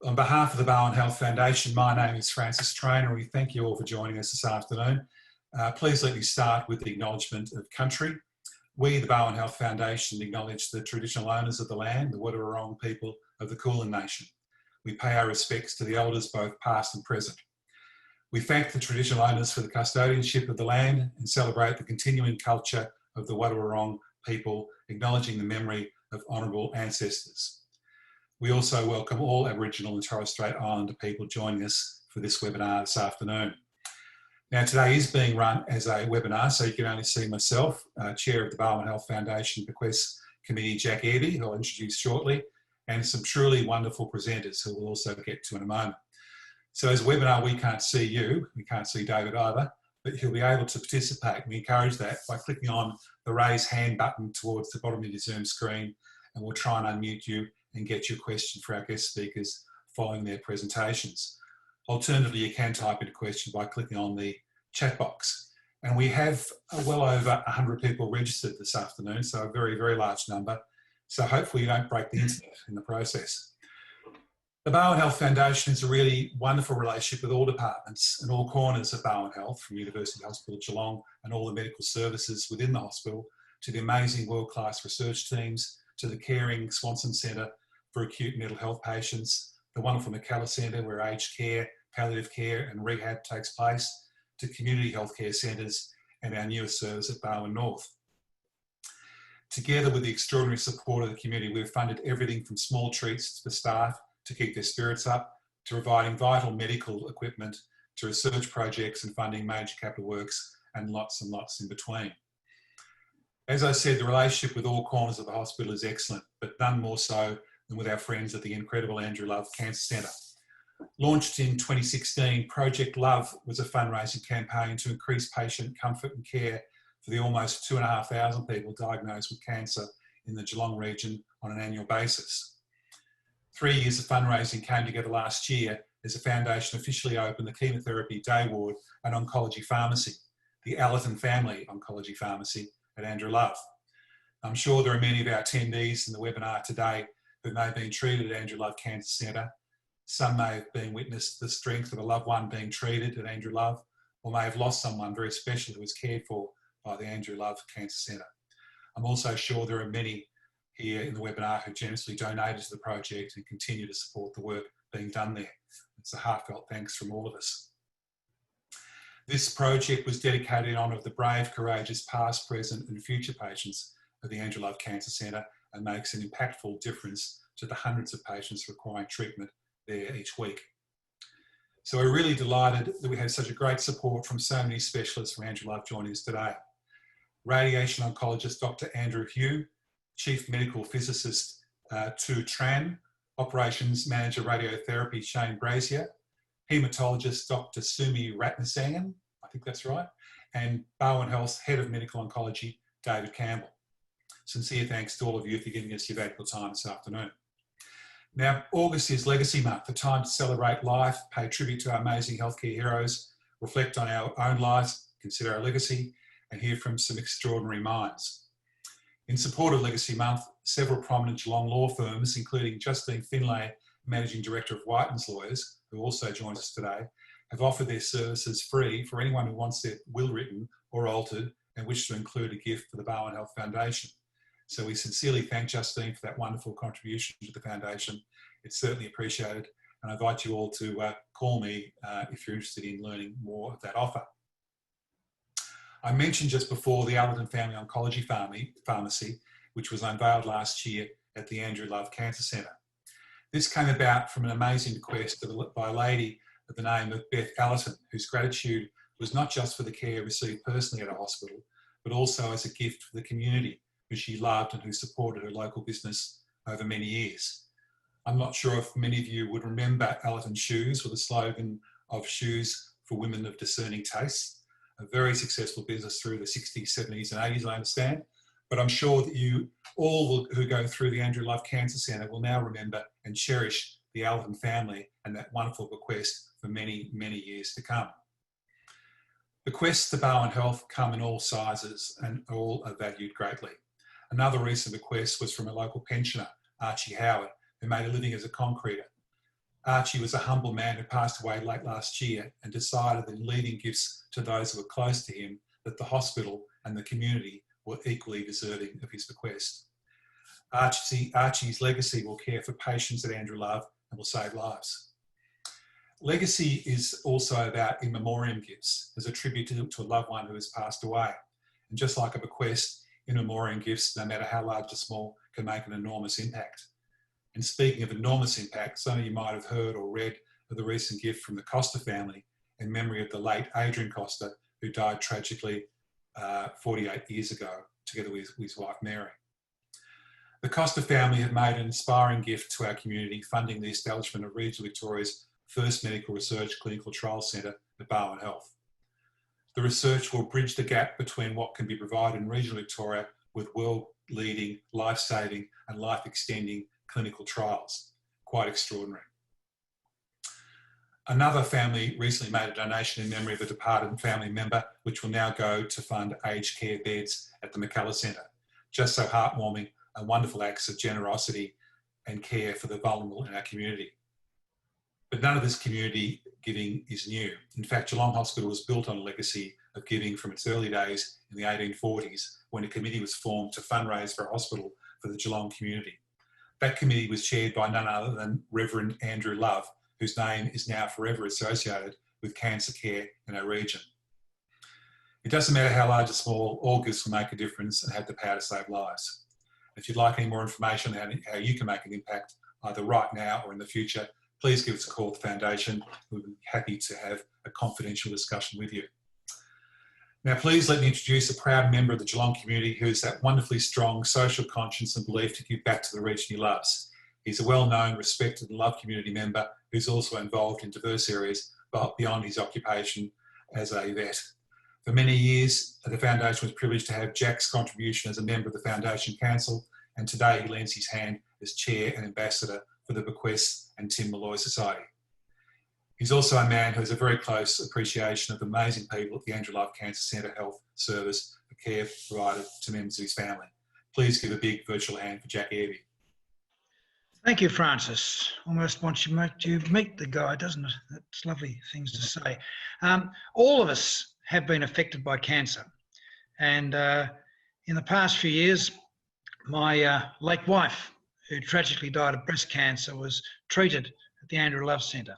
On behalf of the Barwon Health Foundation, my name is Francis Trainor. We thank you all for joining us this afternoon. Please let me start with the acknowledgement of country. We, the Barwon Health Foundation, acknowledge the traditional owners of the land, the Wadawurrung people of the Kulin Nation. We pay our respects to the elders, both past and present. We thank the traditional owners for the custodianship of the land and celebrate the continuing culture of the Wadawurrung people, acknowledging the memory of honourable ancestors. We also welcome all Aboriginal and Torres Strait Islander people joining us for this webinar this afternoon. Now, today is being run as a webinar, so you can only see myself, Chair of the Barwon Health Foundation Bequests Committee, Jack Ayerbe, who I'll introduce shortly, and some truly wonderful presenters who we'll also get to in a moment. So as a webinar, we can't see you, we can't see David either, but he'll be able to participate. We encourage that by clicking on the raise hand button towards the bottom of your Zoom screen, and we'll try and unmute you and get your question for our guest speakers following their presentations. Alternatively, you can type in a question by clicking on the chat box. And we have well over 100 people registered this afternoon, so a very, very large number. So hopefully you don't break the internet in the process. The Barwon Health Foundation is a really wonderful relationship with all departments and all corners of Barwon Health, from University Hospital Geelong and all the medical services within the hospital, to the amazing world-class research teams, to the caring Swanson Centre for acute mental health patients, the wonderful McKellar Centre where aged care, palliative care and rehab takes place, to community healthcare centres and our newest service at Barwon North. Together with the extraordinary support of the community, we've funded everything from small treats for staff to keep their spirits up, to providing vital medical equipment, to research projects and funding major capital works and lots in between. As I said, the relationship with all corners of the hospital is excellent, but none more so than with our friends at the incredible Andrew Love Cancer Centre. Launched in 2016, Project Love was a fundraising campaign to increase patient comfort and care for the almost 2,500 people diagnosed with cancer in the Geelong region on an annual basis. 3 years of fundraising came together last year as the foundation officially opened the chemotherapy day ward and oncology pharmacy, the Allerton Family Oncology Pharmacy at Andrew Love. I'm sure there are many of our attendees in the webinar today who may have been treated at Andrew Love Cancer Centre. Some may have been witnessed the strength of a loved one being treated at Andrew Love, or may have lost someone very special who was cared for by the Andrew Love Cancer Centre. I'm also sure there are many here in the webinar who generously donated to the project and continue to support the work being done there. It's a heartfelt thanks from all of us. This project was dedicated in honour of the brave, courageous past, present and future patients of the Andrew Love Cancer Centre and makes an impactful difference to the hundreds of patients requiring treatment there each week. So we're really delighted that we have such a great support from so many specialists from Andrew Love joining us today. Radiation oncologist Dr. Andrew Hugh, Chief Medical Physicist to Tran, Operations Manager Radiotherapy Shane Brazier, Haematologist Dr. Sumi Ratnasingam, I think that's right, and Barwon Health's Head of Medical Oncology, David Campbell. Sincere thanks to all of you for giving us your valuable time this afternoon. Now, August is Legacy Month, a time to celebrate life, pay tribute to our amazing healthcare heroes, reflect on our own lives, consider our legacy, and hear from some extraordinary minds. In support of Legacy Month, several prominent Geelong law firms, including Justine Finlay, Managing Director of Whiten's Lawyers, who also joins us today, have offered their services free for anyone who wants their will written or altered and wish to include a gift for the Barwon Health Foundation. So we sincerely thank Justine for that wonderful contribution to the foundation. It's certainly appreciated, and I invite you all to call me if you're interested in learning more of that offer. I mentioned just before the Allerton Family Oncology Pharmacy, which was unveiled last year at the Andrew Love Cancer Centre. This came about from an amazing bequest by a lady of the name of Beth Allerton, whose gratitude was not just for the care received personally at a hospital, but also as a gift for the community who she loved and who supported her local business over many years. I'm not sure if many of you would remember Allerton Shoes with the slogan of Shoes for Women of Discerning Tastes, a very successful business through the 60s, 70s and 80s, I understand. But I'm sure that you all who go through the Andrew Love Cancer Centre will now remember and cherish the Allerton family and that wonderful bequest for many, many years to come. Bequests to Barwon Health come in all sizes and all are valued greatly. Another recent bequest was from a local pensioner, Archie Howard, who made a living as a concreter. Archie was a humble man who passed away late last year and decided that in leaving gifts to those who were close to him, that the hospital and the community were equally deserving of his bequest. Archie's legacy will care for patients at Andrew Love and will save lives. Legacy is also about in memoriam gifts as a tribute to a loved one who has passed away. And just like a bequest, in memoriam gifts, no matter how large or small, can make an enormous impact. And speaking of enormous impact, some of you might have heard or read of the recent gift from the Costa family in memory of the late Adrian Costa, who died tragically 48 years ago, together with his wife Mary. The Costa family have made an inspiring gift to our community, funding the establishment of regional Victoria's first medical research clinical trial centre at Barwon Health. The research will bridge the gap between what can be provided in regional Victoria with world-leading, life-saving and life-extending clinical trials. Quite extraordinary. Another family recently made a donation in memory of a departed family member, which will now go to fund aged care beds at the McCullough Centre. Just so heartwarming and wonderful acts of generosity and care for the vulnerable in our community. But none of this community giving is new. In fact, Geelong Hospital was built on a legacy of giving from its early days in the 1840s, when a committee was formed to fundraise for a hospital for the Geelong community. That committee was chaired by none other than Reverend Andrew Love, whose name is now forever associated with cancer care in our region. It doesn't matter how large or small, all gifts will make a difference and have the power to save lives. If you'd like any more information on how you can make an impact, either right now or in the future, please give us a call at the Foundation. We'll be happy to have a confidential discussion with you. Now, please let me introduce a proud member of the Geelong community who has that wonderfully strong social conscience and belief to give back to the region he loves. He's a well-known, respected and loved community member who's also involved in diverse areas beyond his occupation as a vet. For many years, the Foundation was privileged to have Jack's contribution as a member of the Foundation Council, and today he lends his hand as Chair and Ambassador for the Bequests and Tim Malloy Society. He's also a man who has a very close appreciation of the amazing people at the Andrew Love Cancer Centre Health Service for care provided to members of his family. Please give a big virtual hand for Jack Ayerbe. Thank you, Francis. Almost wants you to meet the guy, doesn't it? That's lovely things to say. All of us have been affected by cancer. And in the past few years, my late wife, who tragically died of breast cancer, was treated at the Andrew Love Centre.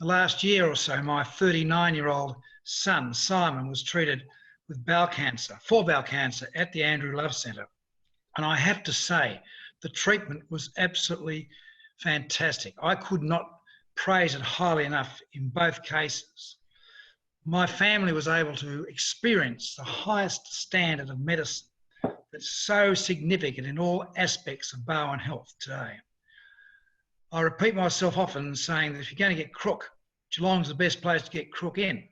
The last year or so, my 39-year-old son, Simon, was treated with bowel cancer, for bowel cancer at the Andrew Love Centre. And I have to say, the treatment was absolutely fantastic. I could not praise it highly enough in both cases. My family was able to experience the highest standard of medicine that's so significant in all aspects of Barwon health today. I repeat myself often saying that if you're going to get crook, Geelong's the best place to get crook in,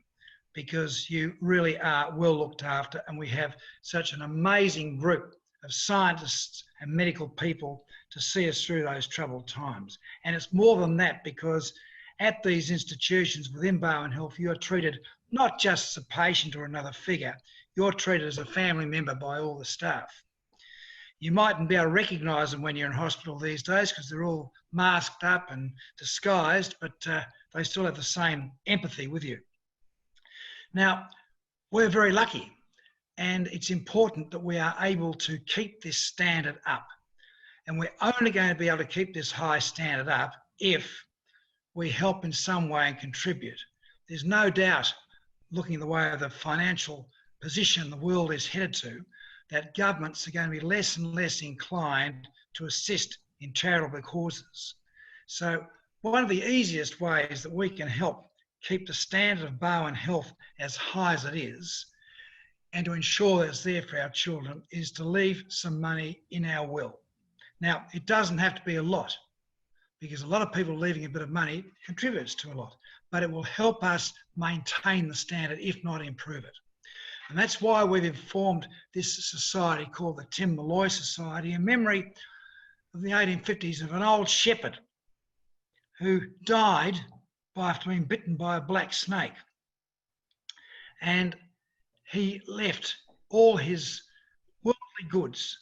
because you really are well looked after, and we have such an amazing group of scientists and medical people to see us through those troubled times. And it's more than that, because at these institutions within Barwon Health, you are treated not just as a patient or another figure, you're treated as a family member by all the staff. You mightn't be able to recognise them when you're in hospital these days because they're all masked up and disguised, but they still have the same empathy with you. Now, we're very lucky, and it's important that we are able to keep this standard up. And we're only going to be able to keep this high standard up if we help in some way and contribute. There's no doubt, looking at the way of the financial position the world is headed to, that governments are going to be less and less inclined to assist in charitable causes. So one of the easiest ways that we can help keep the standard of Barwon health as high as it is, and to ensure that it's there for our children, is to leave some money in our will. Now, it doesn't have to be a lot, because a lot of people leaving a bit of money contributes to a lot, but it will help us maintain the standard, if not improve it. And that's why we've formed this society called the Tim Malloy Society, in memory of the 1850s of an old shepherd who died after being bitten by a black snake. And he left all his worldly goods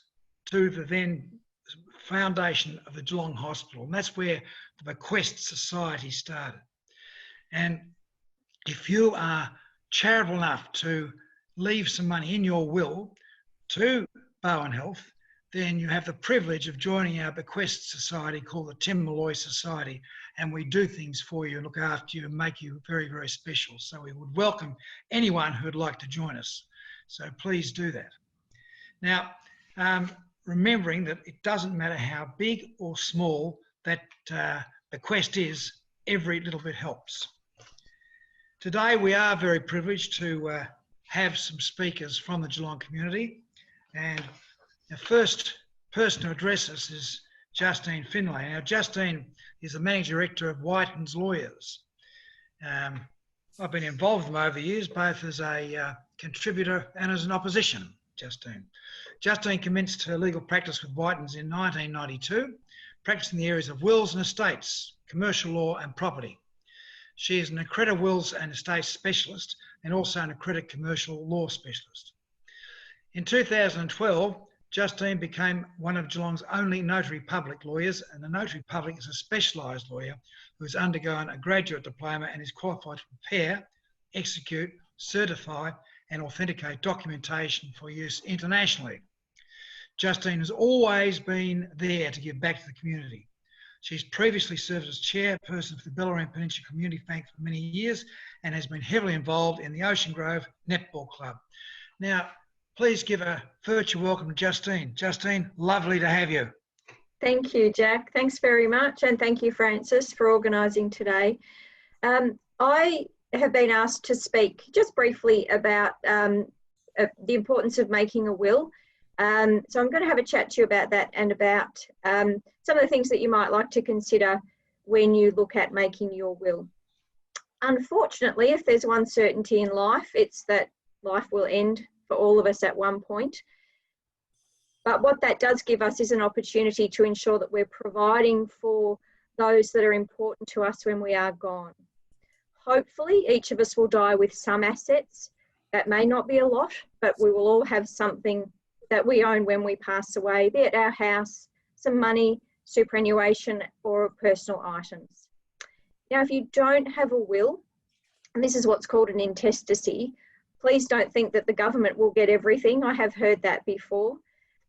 to the then foundation of the Geelong Hospital, and that's where the Bequests Society started. And if you are charitable enough to leave some money in your will to Barwon Health, then you have the privilege of joining our Bequest Society called the Tim Malloy Society, and we do things for you, look after you, and make you very, very special. So we would welcome anyone who would like to join us. So please do that. Now, remembering that it doesn't matter how big or small that bequest is, every little bit helps. Today we are very privileged to have some speakers from the Geelong community, and the first person to address us is Justine Finlay. Now, Justine is the Managing Director of Whiten's Lawyers. I've been involved with them over the years, both as a contributor and as an opposition, Justine. Justine commenced her legal practice with Whiten's in 1992, practicing the areas of wills and estates, commercial law and property. She is an accredited wills and estates specialist and also an accredited commercial law specialist. In 2012, Justine became one of Geelong's only notary public lawyers, and the notary public is a specialised lawyer who has undergone a graduate diploma and is qualified to prepare, execute, certify and authenticate documentation for use internationally. Justine has always been there to give back to the community. She's previously served as chairperson for the Bellarine Peninsula Community Bank for many years and has been heavily involved in the Ocean Grove Netball Club. Now, please give a virtual welcome to Justine. Justine, lovely to have you. Thank you, Jack. Thanks very much. And thank you, Francis, for organising today. I have been asked to speak just briefly about the importance of making a will. So I'm going to have a chat to you about that and about some of the things that you might like to consider when you look at making your will. Unfortunately, if there's one certainty in life, it's that life will end for all of us at one point. But what that does give us is an opportunity to ensure that we're providing for those that are important to us when we are gone. Hopefully, each of us will die with some assets. That may not be a lot, but we will all have something that we own when we pass away, be it our house, some money, superannuation, or personal items. Now, if you don't have a will, and this is what's called an intestacy, please don't think that the government will get everything. I have heard that before.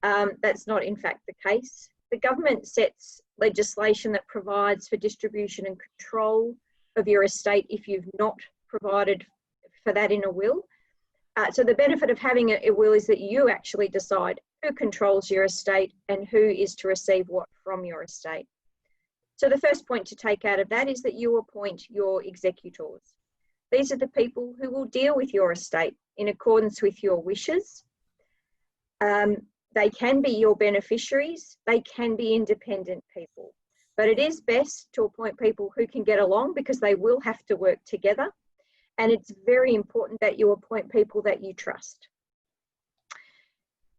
That's not in fact the case. The government sets legislation that provides for distribution and control of your estate if you've not provided for that in a will. So the benefit of having a will is that you actually decide who controls your estate and who is to receive what from your estate. So the first point to take out of that is that you appoint your executors. These are the people who will deal with your estate in accordance with your wishes. They can be your beneficiaries, they can be independent people, but it is best to appoint people who can get along because they will have to work together. And it's very important that you appoint people that you trust.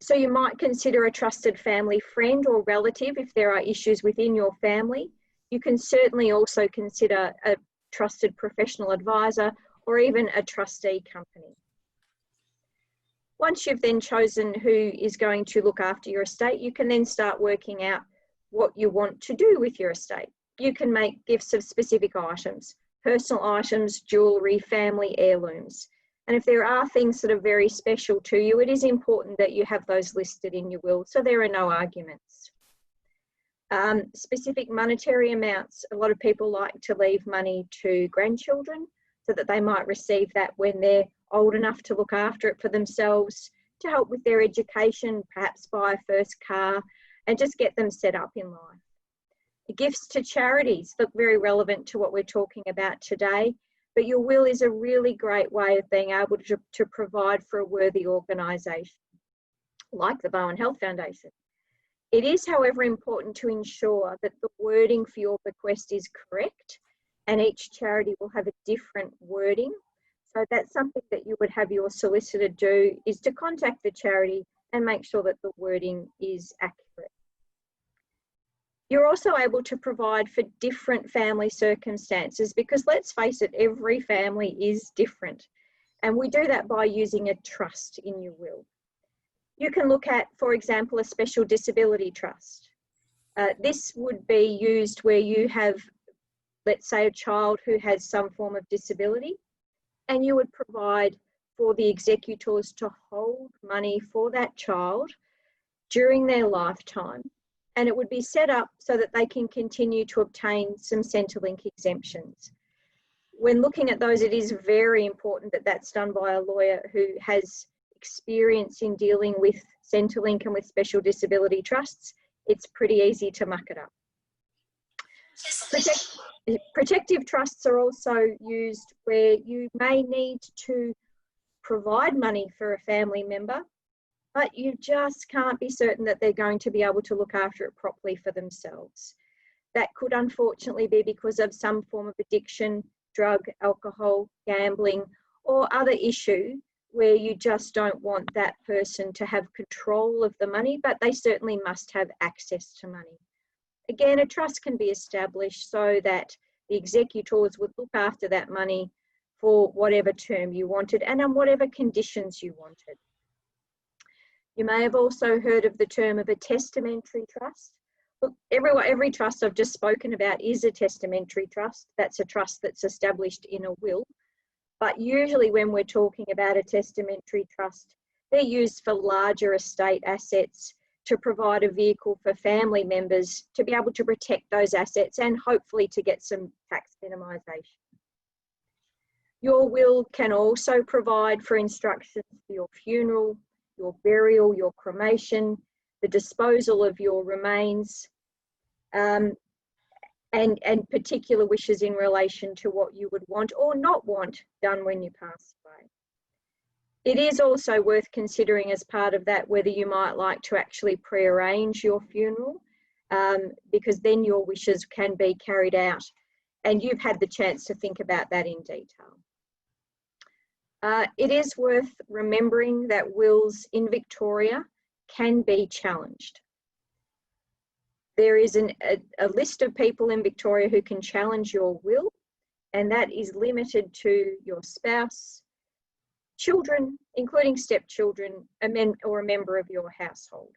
So you might consider a trusted family friend or relative if there are issues within your family. You can certainly also consider a trusted professional advisor or even a trustee company. Once you've then chosen who is going to look after your estate, you can then start working out what you want to do with your estate. You can make gifts of specific items, personal items, jewellery, family heirlooms. And if there are things that are very special to you, it is important that you have those listed in your will so there are no arguments. Specific monetary amounts. A lot of people like to leave money to grandchildren so that they might receive that when they're old enough to look after it for themselves, to help with their education, perhaps buy a first car, and just get them set up in life. The gifts to charities look very relevant to what we're talking about today, but your will is a really great way of being able to provide for a worthy organisation, like the Barwon Health Foundation. It is, however, important to ensure that the wording for your bequest is correct, and each charity will have a different wording. So that's something that you would have your solicitor do, is to contact the charity and make sure that the wording is accurate. You're also able to provide for different family circumstances because, let's face it, every family is different. And we do that by using a trust in your will. You can look at, for example, a special disability trust. This would be used where you have, let's say, a child who has some form of disability, and you would provide for the executors to hold money for that child during their lifetime, and it would be set up so that they can continue to obtain some Centrelink exemptions. When looking at those, it is very important that that's done by a lawyer who has experience in dealing with Centrelink and with special disability trusts. It's pretty easy to muck it up. Protective trusts are also used where you may need to provide money for a family member, but you just can't be certain that they're going to be able to look after it properly for themselves. That could unfortunately be because of some form of addiction, drug, alcohol, gambling, or other issue where you just don't want that person to have control of the money, but they certainly must have access to money. Again, a trust can be established so that the executors would look after that money for whatever term you wanted and on whatever conditions you wanted. You may have also heard of the term of a testamentary trust. Look, every trust I've just spoken about is a testamentary trust. That's a trust that's established in a will. But usually when we're talking about a testamentary trust, they're used for larger estate assets to provide a vehicle for family members to be able to protect those assets and hopefully to get some tax minimisation. Your will can also provide for instructions for your funeral, your burial, your cremation, the disposal of your remains, and particular wishes in relation to what you would want or not want done when you pass away. It is also worth considering as part of that whether you might like to actually pre-arrange your funeral, because then your wishes can be carried out and you've had the chance to think about that in detail. It is worth remembering that wills in Victoria can be challenged. There is a list of people in Victoria who can challenge your will, and that is limited to your spouse, children, including stepchildren, or a member of your household.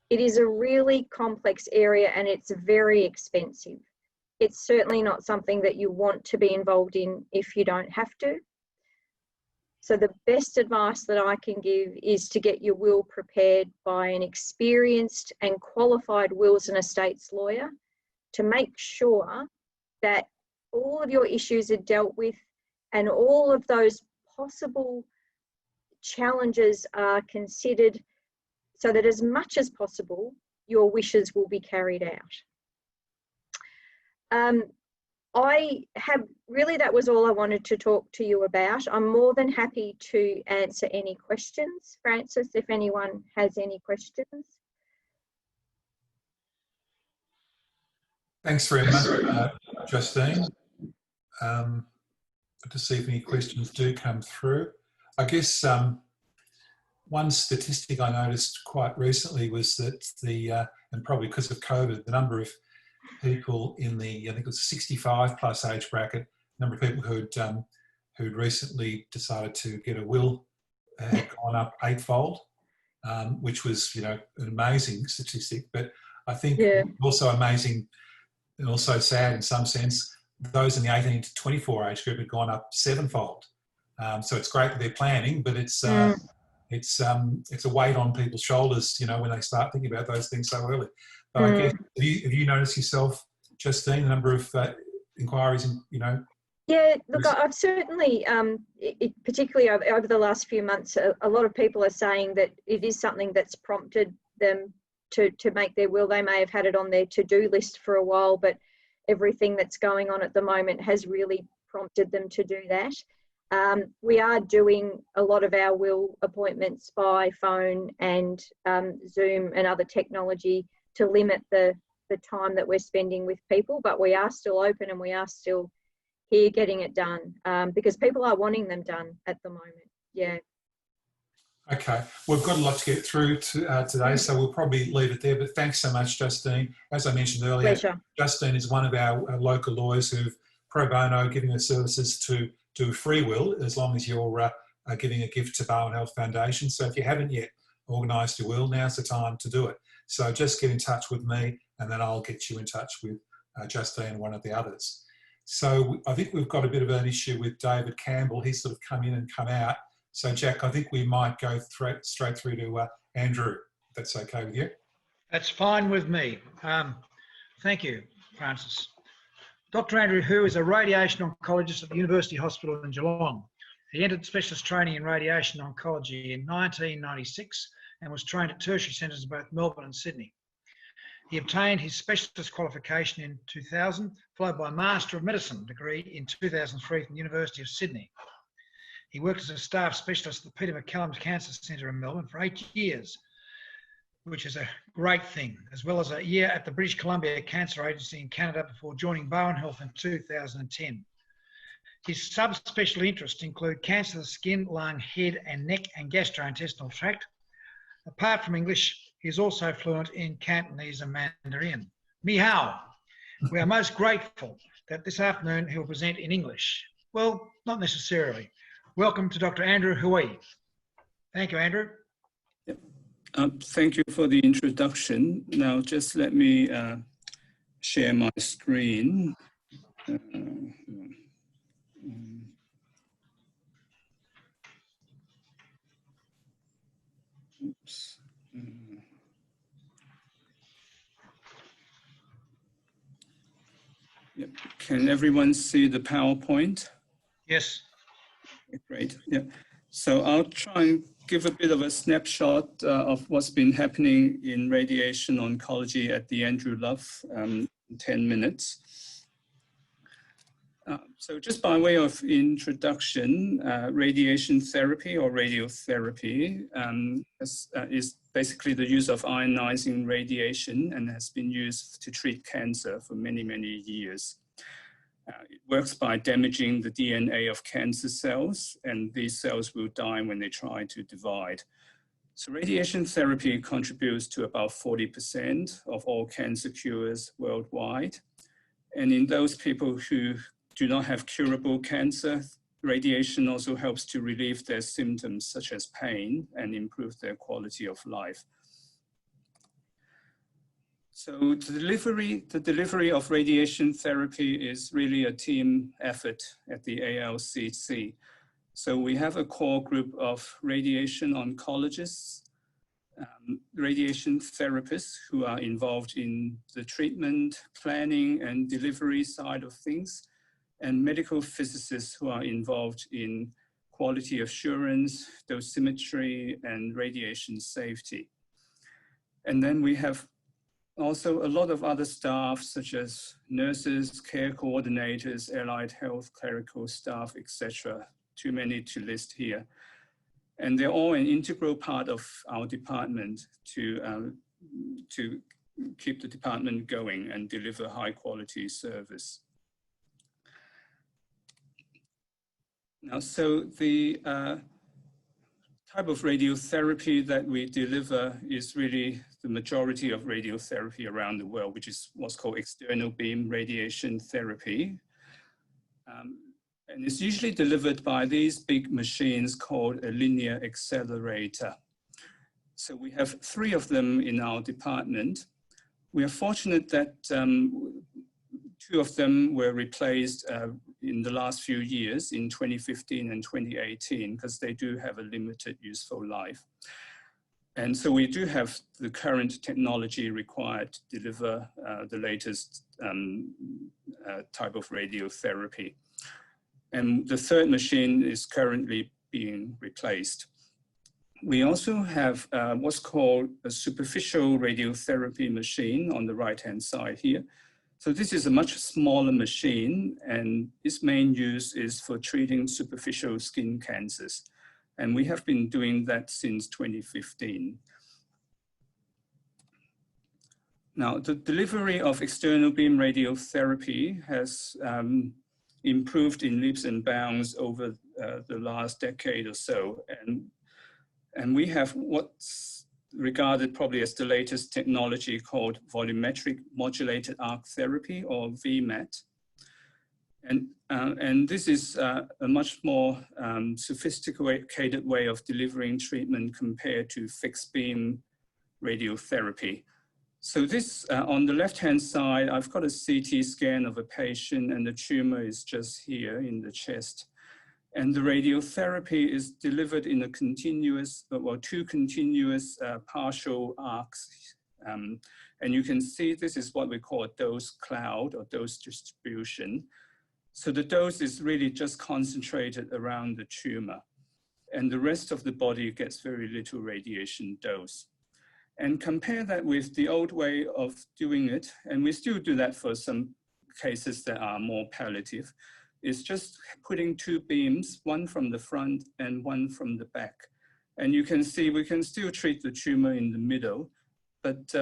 It is a really complex area and it's very expensive. It's certainly not something that you want to be involved in if you don't have to. So the best advice that I can give is to get your will prepared by an experienced and qualified wills and estates lawyer to make sure that all of your issues are dealt with and all of those possible challenges are considered so that as much as possible, your wishes will be carried out. That was all I wanted to talk to you about. I'm more than happy to answer any questions, Francis, if anyone has any questions. Thanks very much, Justine. To see if any questions do come through. I guess one statistic I noticed quite recently was that and probably because of COVID, the number of people in the, I think it was 65 plus age bracket, number of people who'd recently decided to get a will had gone up 8-fold, which was, you know, an amazing statistic. But I think also amazing and also sad in some sense, those in the 18 to 24 age group had gone up 7-fold. So it's great that they're planning, but it's a weight on people's shoulders, you know, when they start thinking about those things so early. But I guess, have you noticed yourself, Justine, the number of inquiries, you know? Yeah, look, I've certainly, particularly over the last few months, a lot of people are saying that it is something that's prompted them to make their will. They may have had it on their to-do list for a while, but everything that's going on at the moment has really prompted them to do that. We are doing a lot of our will appointments by phone and Zoom and other technology to limit the time that we're spending with people, but we are still open and we are still here getting it done because people are wanting them done at the moment. Yeah. Okay, we've got a lot to get through today, so we'll probably leave it there, but thanks so much, Justine. As I mentioned earlier, Pleasure. Justine is one of our local lawyers who've pro bono giving her services to do free will, as long as you're giving a gift to Barwon Health Foundation. So if you haven't yet organised your will, now's the time to do it. So just get in touch with me and then I'll get you in touch with Justine and one of the others. So I think we've got a bit of an issue with David Campbell. He's sort of come in and come out. So Jack, I think we might go straight through to Andrew, if that's okay with you. That's fine with me. Thank you, Francis. Dr. Andrew Hu is a radiation oncologist at the University Hospital in Geelong. He entered specialist training in radiation oncology in 1996 and was trained at tertiary centres in both Melbourne and Sydney. He obtained his specialist qualification in 2000, followed by a Master of Medicine degree in 2003 from the University of Sydney. He worked as a staff specialist at the Peter MacCallum Cancer Centre in Melbourne for 8 years, which is a great thing, as well as a year at the British Columbia Cancer Agency in Canada before joining Barwon Health in 2010. His subspecialty interests include cancer of the skin, lung, head and neck and gastrointestinal tract. Apart from English, he is also fluent in Cantonese and Mandarin. Ni hao. We are most grateful that this afternoon he will present in English. Well, not necessarily. Welcome to Dr. Andrew Hui. Thank you, Andrew. Yep. Thank you for the introduction. Now, just let me share my screen. Oops. Yep. Can everyone see the PowerPoint? Yes. Great. Yeah. So I'll try and give a bit of a snapshot of what's been happening in radiation oncology at the Andrew Love in 10 minutes. So just by way of introduction, radiation therapy or radiotherapy is basically the use of ionizing radiation and has been used to treat cancer for many, many years. It works by damaging the DNA of cancer cells, and these cells will die when they try to divide. So radiation therapy contributes to about 40% of all cancer cures worldwide. And in those people who do not have curable cancer, radiation also helps to relieve their symptoms such as pain and improve their quality of life. So the delivery of radiation therapy is really a team effort at the ALCC. So we have a core group of radiation oncologists, radiation therapists who are involved in the treatment, planning and delivery side of things, and medical physicists who are involved in quality assurance, dosimetry, and radiation safety. And then we have also a lot of other staff, such as nurses, care coordinators, allied health, clerical staff, etc. Too many to list here. And they're all an integral part of our department to keep the department going and deliver high quality service. Now, so the type of radiotherapy that we deliver is really the majority of radiotherapy around the world, which is what's called external beam radiation therapy. And it's usually delivered by these big machines called a linear accelerator. So we have 3 of them in our department. We are fortunate that 2 of them were replaced in the last few years, in 2015 and 2018, because they do have a limited useful life. And so we do have the current technology required to deliver the latest type of radiotherapy. And the 3rd machine is currently being replaced. We also have what's called a superficial radiotherapy machine on the right-hand side here. So this is a much smaller machine, and its main use is for treating superficial skin cancers. And we have been doing that since 2015. Now, the delivery of external beam radiotherapy has improved in leaps and bounds over the last decade or so. And we have what's regarded probably as the latest technology called volumetric modulated arc therapy, or VMAT. And this is a much more sophisticated way of delivering treatment compared to fixed beam radiotherapy. So this, on the left-hand side, I've got a CT scan of a patient and the tumor is just here in the chest. And the radiotherapy is delivered in a continuous, well, two continuous partial arcs. And you can see this is what we call a dose cloud or dose distribution. So the dose is really just concentrated around the tumor, and the rest of the body gets very little radiation dose. And compare that with the old way of doing it, and we still do that for some cases that are more palliative, is just putting two beams, one from the front and one from the back. And you can see we can still treat the tumor in the middle, but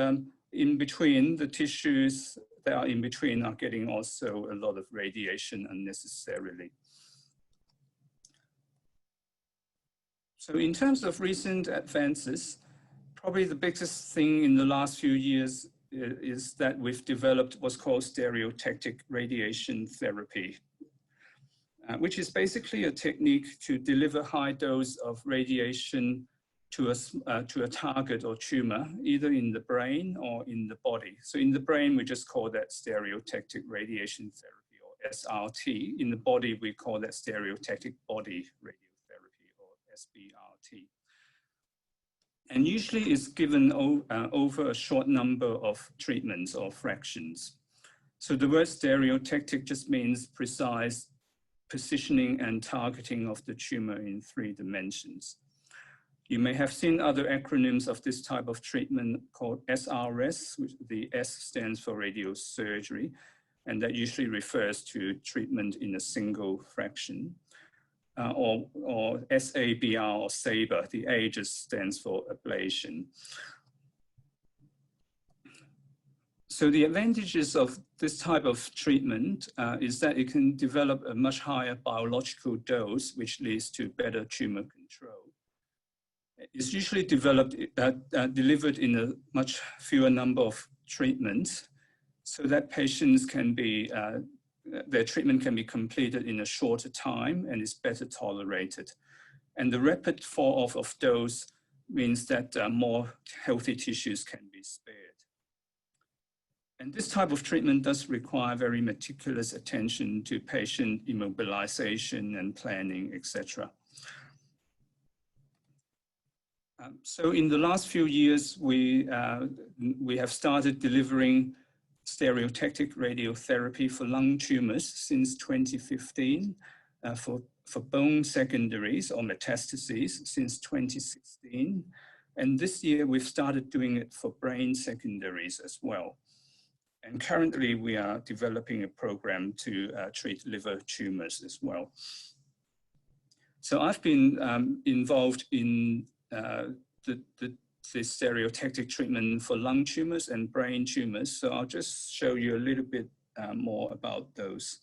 in between, the tissues that are in between are getting also a lot of radiation unnecessarily. So in terms of recent advances, probably the biggest thing in the last few years is that we've developed what's called stereotactic radiation therapy, which is basically a technique to deliver high dose of radiation to a target or tumor, either in the brain or in the body. So in the brain, we just call that stereotactic radiation therapy, or SRT. In the body, we call that stereotactic body radiotherapy, or SBRT. And usually it's given over a short number of treatments or fractions. So the word stereotactic just means precise positioning and targeting of the tumor in 3 dimensions. You may have seen other acronyms of this type of treatment called SRS, which the S stands for radiosurgery, and that usually refers to treatment in a single fraction. Or SABR or SABR, the A just stands for ablation. So the advantages of this type of treatment is that it can develop a much higher biological dose, which leads to better tumor control. It's usually developed, delivered in a much fewer number of treatments, so that patients can be, their treatment can be completed in a shorter time and is better tolerated. And the rapid fall off of dose means that more healthy tissues can be spared. And this type of treatment does require very meticulous attention to patient immobilization and planning, etc. So in the last few years, we have started delivering stereotactic radiotherapy for lung tumors since 2015, for bone secondaries or metastases since 2016. And this year, we've started doing it for brain secondaries as well. And currently, we are developing a program to treat liver tumors as well. So I've been involved in the stereotactic treatment for lung tumors and brain tumors. So I'll just show you a little bit more about those.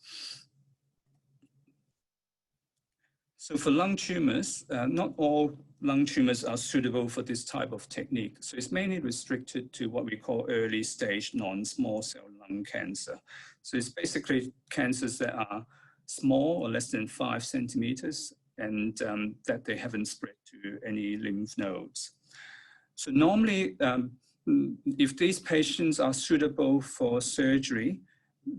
So for lung tumors, not all lung tumors are suitable for this type of technique. So it's mainly restricted to what we call early stage non-small cell lung cancer. So it's basically cancers that are small or less than 5 centimeters and that they haven't spread to any lymph nodes. So normally, if these patients are suitable for surgery,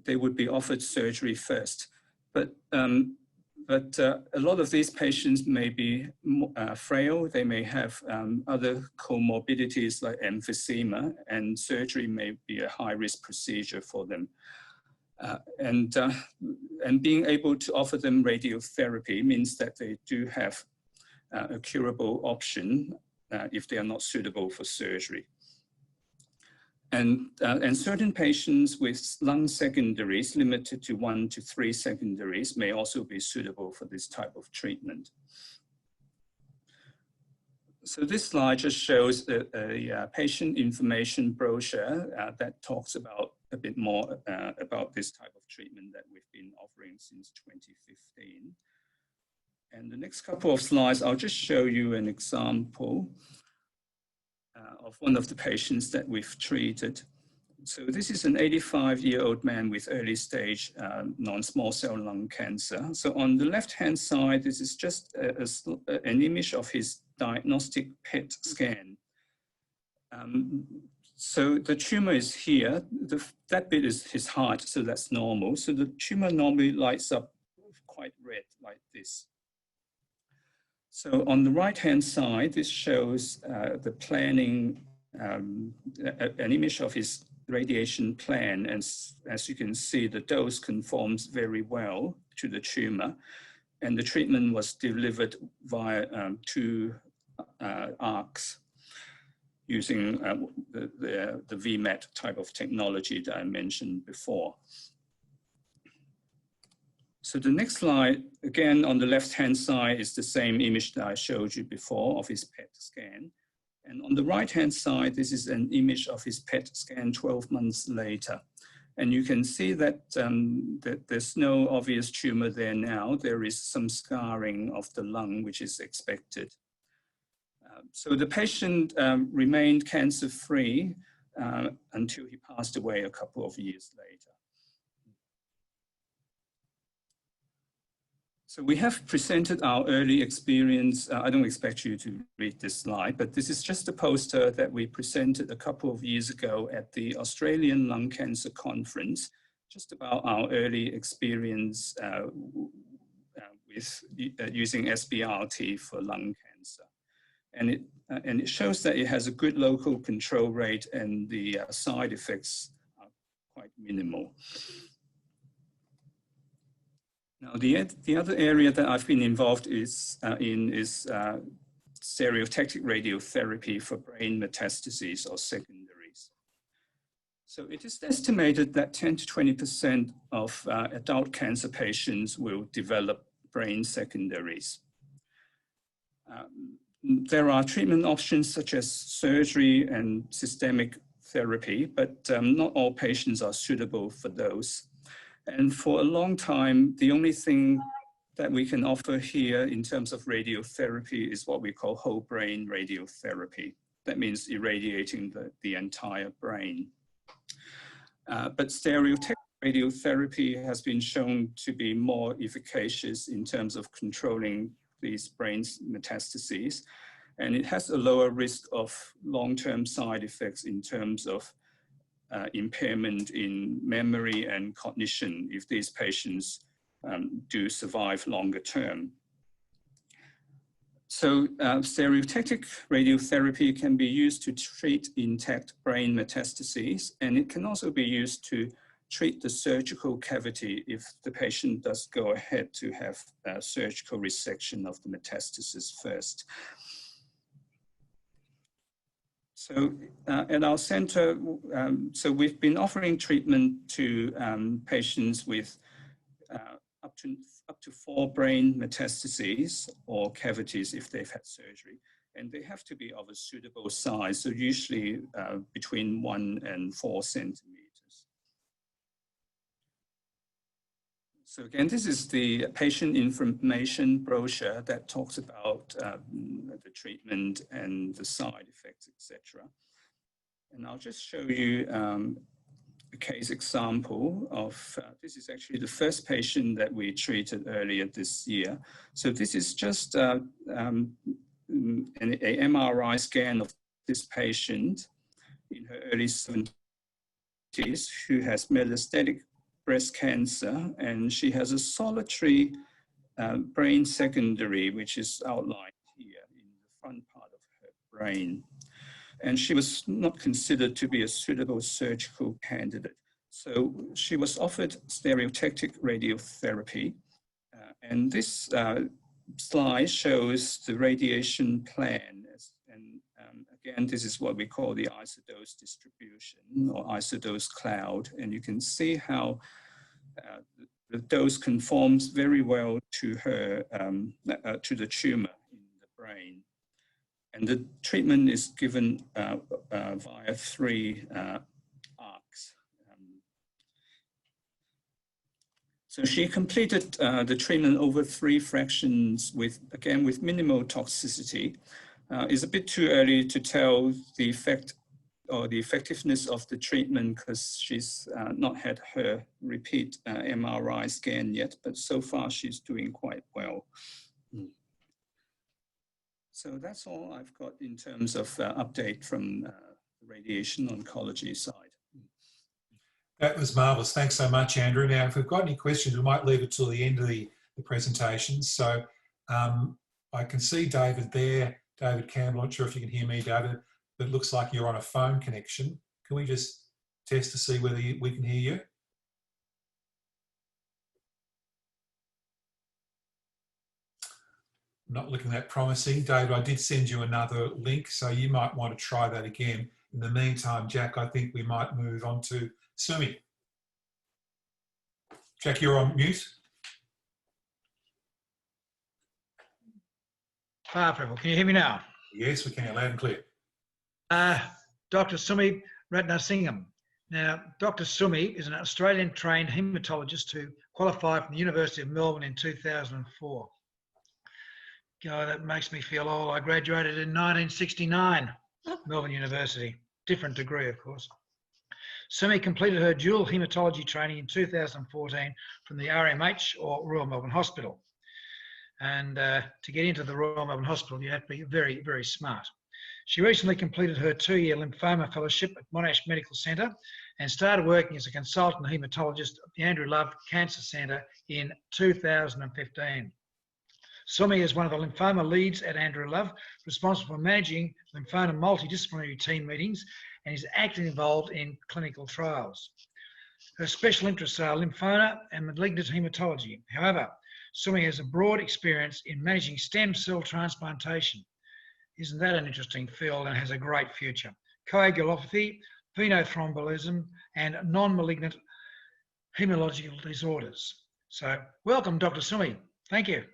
they would be offered surgery first. But a lot of these patients may be frail. They may have other comorbidities like emphysema, and surgery may be a high-risk procedure for them. And being able to offer them radiotherapy means that they do have a curable option if they are not suitable for surgery. And certain patients with lung secondaries limited to 1 to 3 secondaries may also be suitable for this type of treatment. So this slide just shows a patient information brochure that talks about a bit more about this type of treatment that we've been offering since 2015. And the next couple of slides, I'll just show you an example of one of the patients that we've treated. So this is an 85-year-old man with early stage non-small cell lung cancer. So on the left-hand side, this is just an image of his diagnostic PET scan. So the tumor is here. That bit is his heart, so that's normal. So the tumor normally lights up quite red like this. So on the right-hand side, this shows the planning, an image of his radiation plan. And as you can see, the dose conforms very well to the tumor. And the treatment was delivered via 2 arcs using the VMAT type of technology that I mentioned before. So the next slide, again, on the left-hand side is the same image that I showed you before of his PET scan. And on the right-hand side, this is an image of his PET scan 12 months later. And you can see that, that there's no obvious tumor there now. There is some scarring of the lung, which is expected. So the patient remained cancer-free until he passed away a couple of years later. So we have presented our early experience. I don't expect you to read this slide, but this is just a poster that we presented a couple of years ago at the Australian Lung Cancer Conference, just about our early experience with using SBRT for lung cancer. And it shows that it has a good local control rate and the side effects are quite minimal. Now, the other area that I've been involved in is stereotactic radiotherapy for brain metastases or secondaries. So it is estimated that 10 to 20% of adult cancer patients will develop brain secondaries. There are treatment options such as surgery and systemic therapy, but not all patients are suitable for those. And for a long time, the only thing that we can offer here in terms of radiotherapy is what we call whole brain radiotherapy. That means irradiating the entire brain. But stereotactic radiotherapy has been shown to be more efficacious in terms of controlling these brain metastases. And it has a lower risk of long-term side effects in terms of impairment in memory and cognition if these patients do survive longer term. So stereotactic radiotherapy can be used to treat intact brain metastases, and it can also be used to treat the surgical cavity if the patient does go ahead to have surgical resection of the metastasis first. So at our center, so we've been offering treatment to patients with up to 4 brain metastases or cavities if they've had surgery. And they have to be of a suitable size, so usually between 1 and 4 centimeters. So again, this is the patient information brochure that talks about the treatment and the side effects, etc. And I'll just show you a case example of, this is actually the first patient that we treated earlier this year. So this is just an MRI scan of this patient in her early 70s who has metastatic breast cancer, and she has a solitary brain secondary, which is outlined here in the front part of her brain. And she was not considered to be a suitable surgical candidate. So she was offered stereotactic radiotherapy. And this slide shows the radiation plan. And again, this is what we call the isodose distribution or isodose cloud. And you can see how the dose conforms very well to her, to the tumor in the brain. And the treatment is given via 3 arcs. So she completed the treatment over 3 fractions with, again, with minimal toxicity. It's a bit too early to tell the effect or the effectiveness of the treatment because she's not had her repeat MRI scan yet, but so far she's doing quite well. So that's all I've got in terms of update from the radiation oncology side. That was marvellous. Thanks so much, Andrew. Now, if we've got any questions, we might leave it till the end of the presentation. So I can see David there, David Campbell. I'm not sure if you can hear me, David, but it looks like you're on a phone connection. Can we just test to see whether we can hear you? Not looking that promising. David, I did send you another link, so you might want to try that again. In the meantime, Jack, I think we might move on to Sumi. Jack, you're on mute. People, can you hear me now? Yes, we can, loud and clear. Dr. Sumi Ratnasingam. Now, Dr. Sumi is an Australian-trained haematologist who qualified from the University of Melbourne in 2004. God, that makes me feel old. I graduated in 1969, Melbourne University. Different degree, of course. Sumi completed her dual haematology training in 2014 from the RMH, or Royal Melbourne Hospital. And to get into the Royal Melbourne Hospital, you have to be very, very smart. She recently completed her 2-year lymphoma fellowship at Monash Medical Centre and started working as a consultant haematologist at the Andrew Love Cancer Centre in 2015. Sumi is one of the lymphoma leads at Andrew Love, responsible for managing lymphoma multidisciplinary team meetings, and is actively involved in clinical trials. Her special interests are lymphoma and malignant haematology. However, Sumi has a broad experience in managing stem cell transplantation. Isn't that an interesting field, and has a great future? Coagulopathy, venothrombolism, and non-malignant hematological disorders. So welcome, Dr. Sumi. Thank you.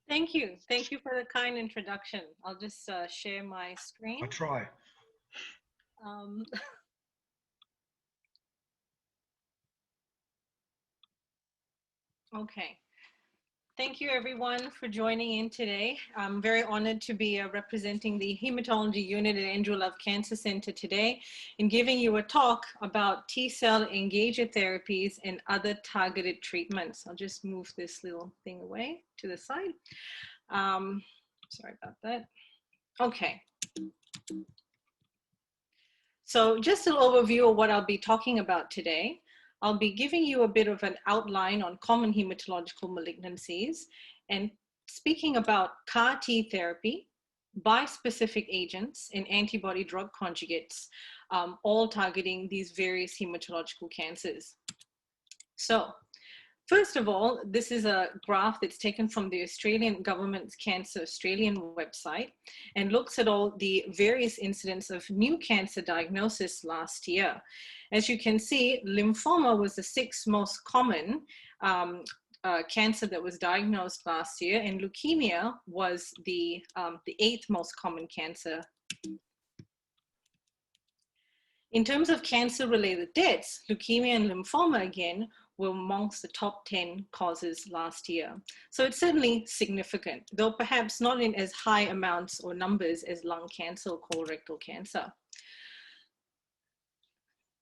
Thank you. Thank you for the kind introduction. I'll just share my screen. I'll try. Okay. Thank you everyone for joining in today. I'm very honored to be representing the Hematology Unit at Andrew Love Cancer Center today and giving you a talk about T-cell engager therapies and other targeted treatments. I'll just move this little thing away to the side. Sorry about that. Okay. So just an overview of what I'll be talking about today. I'll be giving you a bit of an outline on common hematological malignancies and speaking about CAR T therapy, bispecific agents, and antibody drug conjugates, all targeting these various hematological cancers. So, first of all, this is a graph that's taken from the Australian government's Cancer Australian website and looks at all the various incidents of new cancer diagnosis last year. As you can see, lymphoma was the 6th most common cancer that was diagnosed last year, and leukemia was the 8th most common cancer. In terms of cancer-related deaths, leukemia and lymphoma again were amongst the top 10 causes last year. So it's certainly significant, though perhaps not in as high amounts or numbers as lung cancer or colorectal cancer.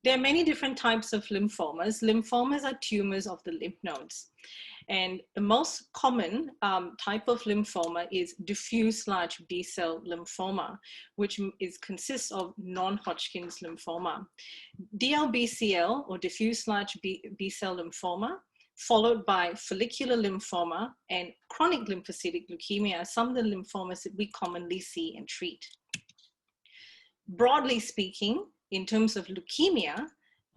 There are many different types of lymphomas. Lymphomas are tumors of the lymph nodes. And the most common type of lymphoma is diffuse large B-cell lymphoma, which consists of non-Hodgkin's lymphoma. DLBCL, or diffuse large B-cell lymphoma, followed by follicular lymphoma and chronic lymphocytic leukemia are some of the lymphomas that we commonly see and treat. Broadly speaking, in terms of leukemia,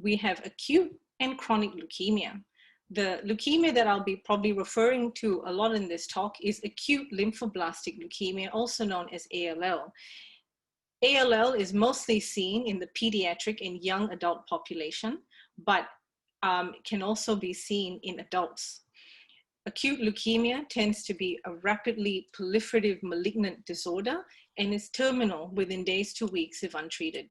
we have acute and chronic leukemia. The leukemia that I'll be probably referring to a lot in this talk is acute lymphoblastic leukemia, also known as ALL. ALL is mostly seen in the pediatric and young adult population, but can also be seen in adults. Acute leukemia tends to be a rapidly proliferative malignant disorder and is terminal within days to weeks if untreated.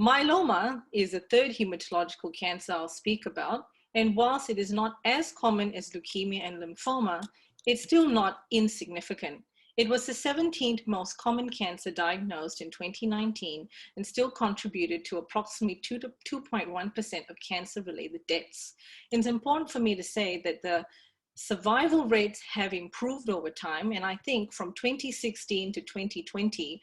Myeloma is a third hematological cancer I'll speak about, and whilst it is not as common as leukemia and lymphoma, it's still not insignificant. It was the 17th most common cancer diagnosed in 2019 and still contributed to approximately 2 to 2.1% of cancer-related deaths. It's important for me to say that the survival rates have improved over time, and I think from 2016 to 2020,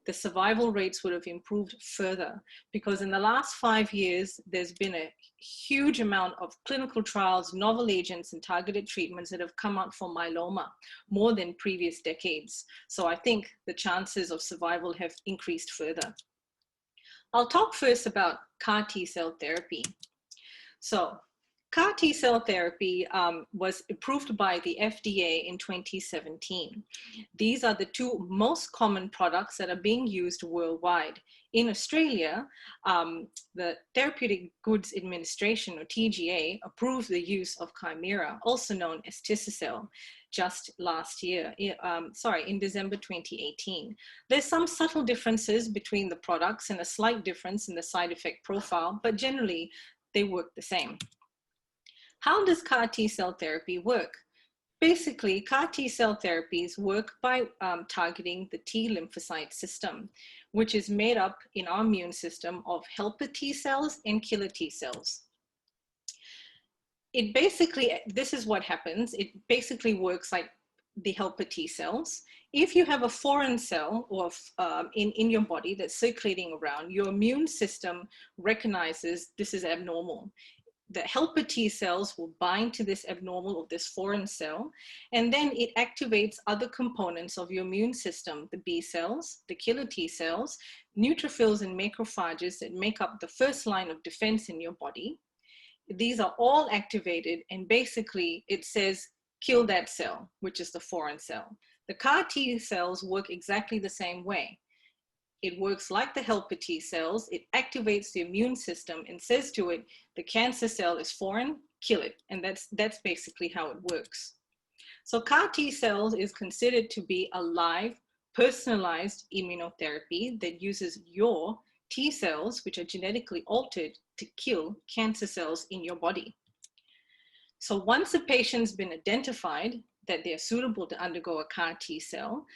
the survival rates would have improved further, because in the last 5 years, there's been a huge amount of clinical trials, novel agents, and targeted treatments that have come out for myeloma, more than previous decades. So I think the chances of survival have increased further. I'll talk first about CAR T-cell therapy. So CAR T-cell therapy was approved by the FDA in 2017. These are the two most common products that are being used worldwide. In Australia, the Therapeutic Goods Administration, or TGA, approved the use of Chimera, also known as Tisacel, just last year, in December 2018. There's some subtle differences between the products and a slight difference in the side effect profile, but generally they work the same. How does CAR T-cell therapy work? Basically, CAR T-cell therapies work by targeting the T lymphocyte system, which is made up in our immune system of helper T cells and killer T cells. It basically, this is what happens. It basically works like the helper T cells. If you have a foreign cell or in your body that's circulating around, your immune system recognizes this is abnormal. The helper T cells will bind to this abnormal or this foreign cell, and then it activates other components of your immune system, the B cells, the killer T cells, neutrophils and macrophages that make up the first line of defense in your body. These are all activated, and basically it says, kill that cell, which is the foreign cell. The CAR T cells work exactly the same way. It works like the helper T cells. It activates the immune system and says to it, the cancer cell is foreign, kill it. And that's basically how it works. So CAR T cells is considered to be a live, personalized immunotherapy that uses your T cells, which are genetically altered, to kill cancer cells in your body. So once a patient's been identified that they're suitable to undergo a CAR T cell,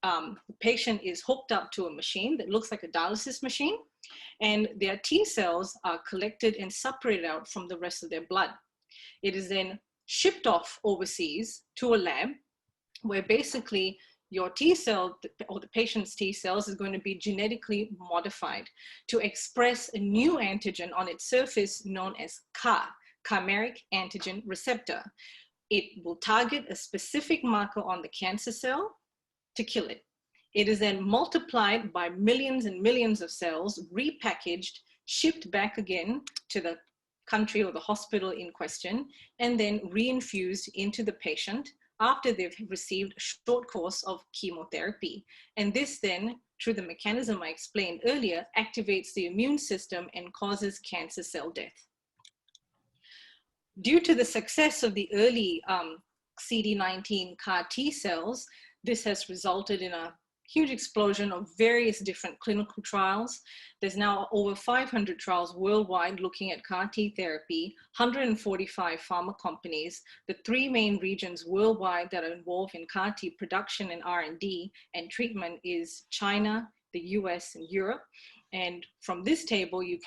the patient is hooked up to a machine that looks like a dialysis machine, and their T cells are collected and separated out from the rest of their blood. It is then shipped off overseas to a lab where basically your T cell, or the patient's T cells, is going to be genetically modified to express a new antigen on its surface known as CAR, chimeric antigen receptor. It will target a specific marker on the cancer cell to kill it. It is then multiplied by millions and millions of cells, repackaged, shipped back again to the country or the hospital in question, and then reinfused into the patient after they've received a short course of chemotherapy. And this then, through the mechanism I explained earlier, activates the immune system and causes cancer cell death. Due to the success of the early CD19 CAR T cells, this has resulted in a huge explosion of various different clinical trials. There's now over 500 trials worldwide looking at CAR T therapy, 145 pharma companies. The three main regions worldwide that are involved in CAR T production and R&D and treatment is China, the US, and Europe. And from this table, you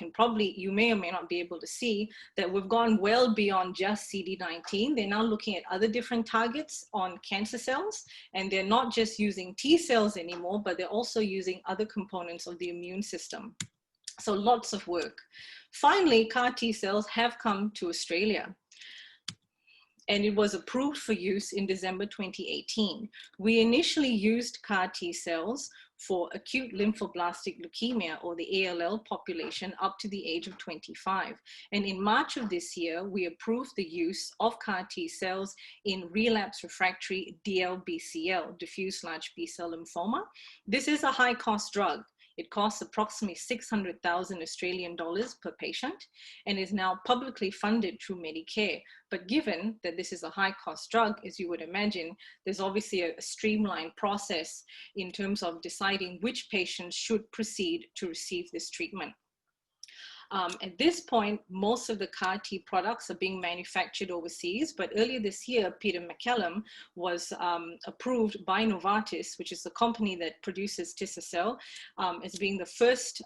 may or may not be able to see that we've gone well beyond just CD19. They're now looking at other different targets on cancer cells, and they're not just using T cells anymore, but they're also using other components of the immune system. So lots of work. Finally, CAR T cells have come to Australia, and it was approved for use in December 2018. We initially used CAR T cells for acute lymphoblastic leukemia, or the ALL population, up to the age of 25. And in March of this year, we approved the use of CAR T cells in relapse refractory DLBCL, diffuse large B-cell lymphoma. This is a high-cost drug. It costs approximately 600,000 Australian dollars per patient and is now publicly funded through Medicare. But given that this is a high-cost drug, as you would imagine, there's obviously a streamlined process in terms of deciding which patients should proceed to receive this treatment. At this point, most of the CAR T products are being manufactured overseas, but earlier this year, Peter MacCallum was approved by Novartis, which is the company that produces Tisacel, as being the first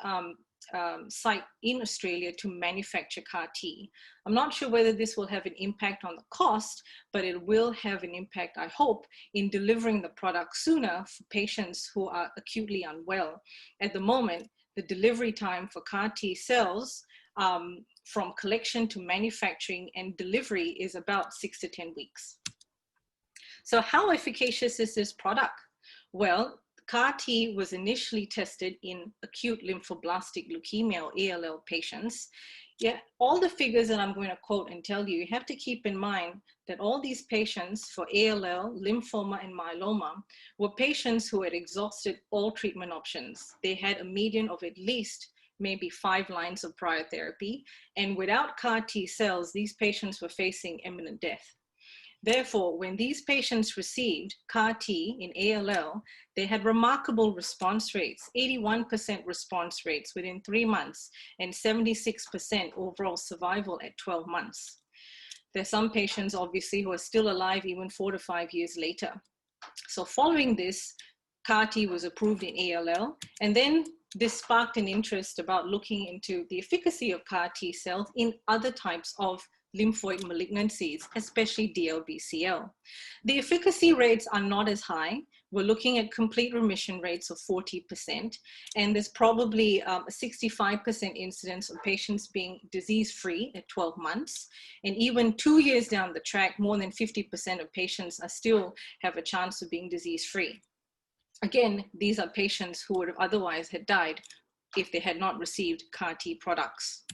site in Australia to manufacture CAR T. I'm not sure whether this will have an impact on the cost, but it will have an impact, I hope, in delivering the product sooner for patients who are acutely unwell. At the moment, the delivery time for CAR T cells from collection to manufacturing and delivery is about 6 to 10 weeks. So how efficacious is this product? Well, CAR T was initially tested in acute lymphoblastic leukemia or ALL patients. Yeah, all the figures that I'm going to quote and tell you have to keep in mind that all these patients for ALL, lymphoma, and myeloma were patients who had exhausted all treatment options. They had a median of at least maybe 5 lines of prior therapy. And without CAR T cells, these patients were facing imminent death. Therefore, when these patients received CAR T in ALL, they had remarkable response rates, 81% response rates within 3 months, and 76% overall survival at 12 months. There are some patients, obviously, who are still alive even 4 to 5 years later. So following this, CAR T was approved in ALL, and then this sparked an interest about looking into the efficacy of CAR T cells in other types of lymphoid malignancies, especially DLBCL. The efficacy rates are not as high. We're looking at complete remission rates of 40%, and there's probably a 65% incidence of patients being disease-free at 12 months. And even 2 years down the track, more than 50% of patients are still have a chance of being disease-free. Again, these are patients who would have otherwise had died if they had not received CAR T products.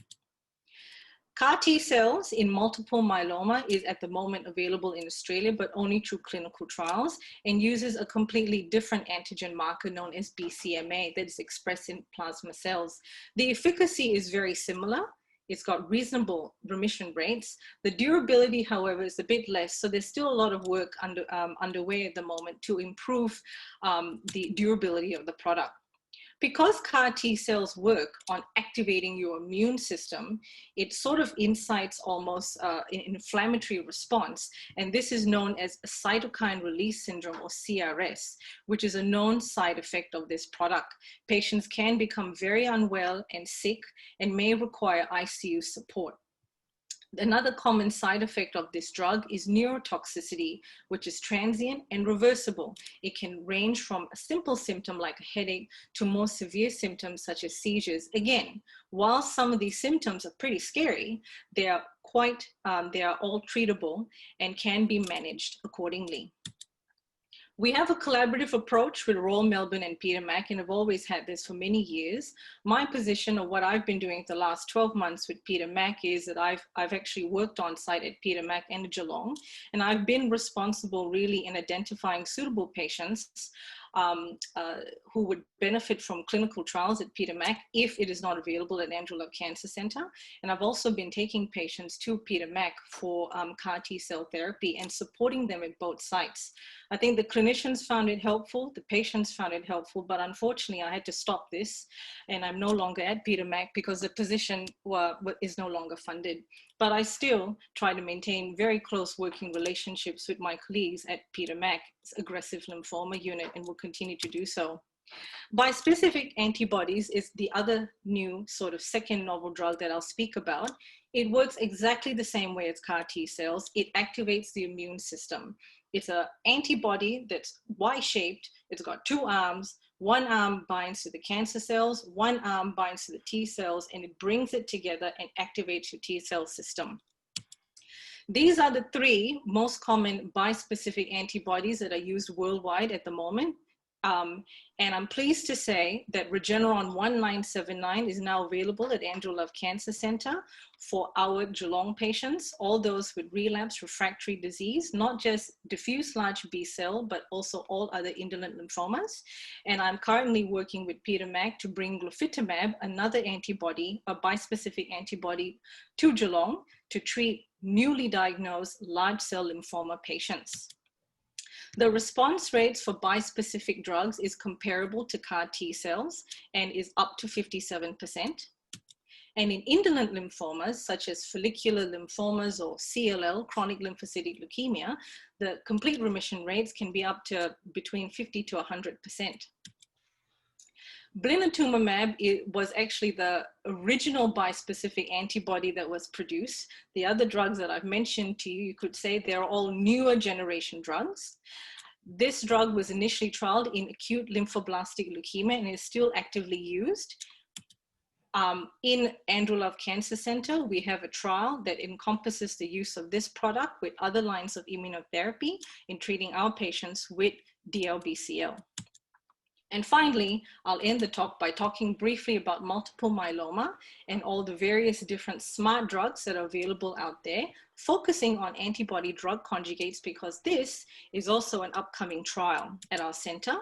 CAR T cells in multiple myeloma is at the moment available in Australia, but only through clinical trials, and uses a completely different antigen marker known as BCMA that is expressed in plasma cells. The efficacy is very similar. It's got reasonable remission rates. The durability, however, is a bit less. So there's still a lot of work underway at the moment to improve the durability of the product. Because CAR T cells work on activating your immune system, it sort of incites almost an inflammatory response. And this is known as a cytokine release syndrome, or CRS, which is a known side effect of this product. Patients can become very unwell and sick and may require ICU support. Another common side effect of this drug is neurotoxicity, which is transient and reversible. It can range from a simple symptom like a headache to more severe symptoms such as seizures. Again, while some of these symptoms are pretty scary, they are all treatable and can be managed accordingly. We have a collaborative approach with Royal Melbourne and Peter Mac, and have always had this for many years. My position, or what I've been doing the last 12 months with Peter Mac, is that I've actually worked on site at Peter Mac and Geelong, and I've been responsible really in identifying suitable patients who would benefit from clinical trials at Peter Mac if it is not available at Andrew Love Cancer Centre. And I've also been taking patients to Peter Mac for CAR T cell therapy and supporting them at both sites. I think the clinicians found it helpful, the patients found it helpful, but unfortunately I had to stop this, and I'm no longer at Peter Mac because the position is no longer funded. But I still try to maintain very close working relationships with my colleagues at Peter Mac's aggressive lymphoma unit, and will continue to do so. Bispecific antibodies is the other new sort of second novel drug that I'll speak about. It works exactly the same way as CAR T cells. It activates the immune system. It's an antibody that's Y-shaped. It's got 2 arms. One arm binds to the cancer cells, one arm binds to the T cells, and it brings it together and activates your T cell system. These are the 3 most common bispecific antibodies that are used worldwide at the moment. And I'm pleased to say that Regeneron 1979 is now available at Andrew Love Cancer Centre for our Geelong patients, all those with relapsed refractory disease, not just diffuse large B cell, but also all other indolent lymphomas. And I'm currently working with Peter Mac to bring glofitamab, another antibody, a bispecific antibody, to Geelong to treat newly diagnosed large cell lymphoma patients. The response rates for bispecific drugs is comparable to CAR T cells and is up to 57%. And in indolent lymphomas, such as follicular lymphomas or CLL, chronic lymphocytic leukemia, the complete remission rates can be up to between 50 to 100%. Blinatumomab was actually the original bispecific antibody that was produced. The other drugs that I've mentioned to you, you could say they're all newer generation drugs. This drug was initially trialed in acute lymphoblastic leukemia and is still actively used. In Andrew Love Cancer Center, we have a trial that encompasses the use of this product with other lines of immunotherapy in treating our patients with DLBCL. And finally, I'll end the talk by talking briefly about multiple myeloma and all the various different smart drugs that are available out there, focusing on antibody drug conjugates because this is also an upcoming trial at our center.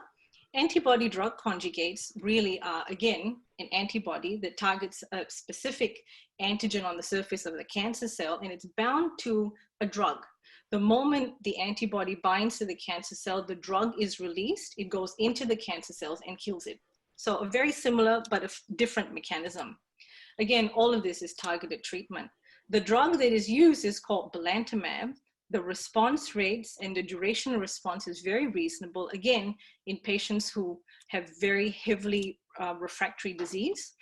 Antibody drug conjugates really are, again, an antibody that targets a specific antigen on the surface of the cancer cell, and it's bound to a drug. The moment the antibody binds to the cancer cell, the drug is released, it goes into the cancer cells and kills it. So a very similar but a different mechanism. Again, all of this is targeted treatment. The drug that is used is called belantamab. The response rates and the duration of response is very reasonable, again, in patients who have very heavily refractory disease.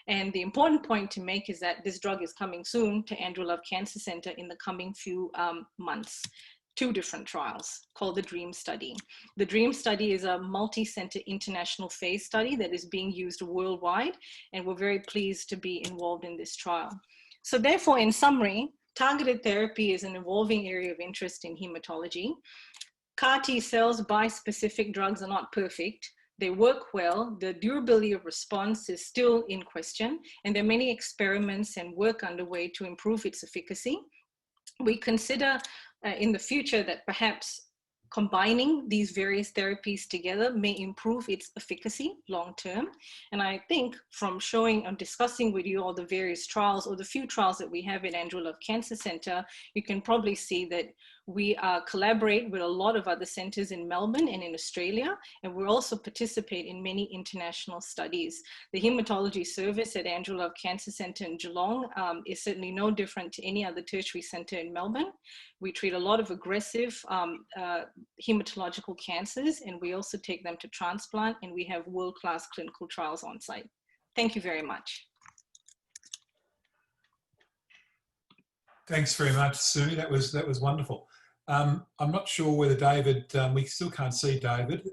And the important point to make is that this drug is coming soon to Andrew Love Cancer Center in the coming few months. 2 different trials called the DREAM study. The DREAM study is a multi-center international phase study that is being used worldwide, and we're very pleased to be involved in this trial. So therefore, in summary, targeted therapy is an evolving area of interest in hematology. CAR T cells, bispecific drugs are not perfect. They work well. The durability of response is still in question, and there are many experiments and work underway to improve its efficacy. We consider in the future that perhaps combining these various therapies together may improve its efficacy long-term. And I think from showing and discussing with you all the various trials or the few trials that we have at Andrew Love Cancer Center, you can probably see that we collaborate with a lot of other centers in Melbourne and in Australia, and we also participate in many international studies. The hematology service at Andrew Love Cancer Center in Geelong is certainly no different to any other tertiary center in Melbourne. We treat a lot of aggressive hematological cancers, and we also take them to transplant, and we have world-class clinical trials on site. Thank you very much. Thanks very much, Sumi. That was wonderful. I'm not sure whether David, we still can't see David.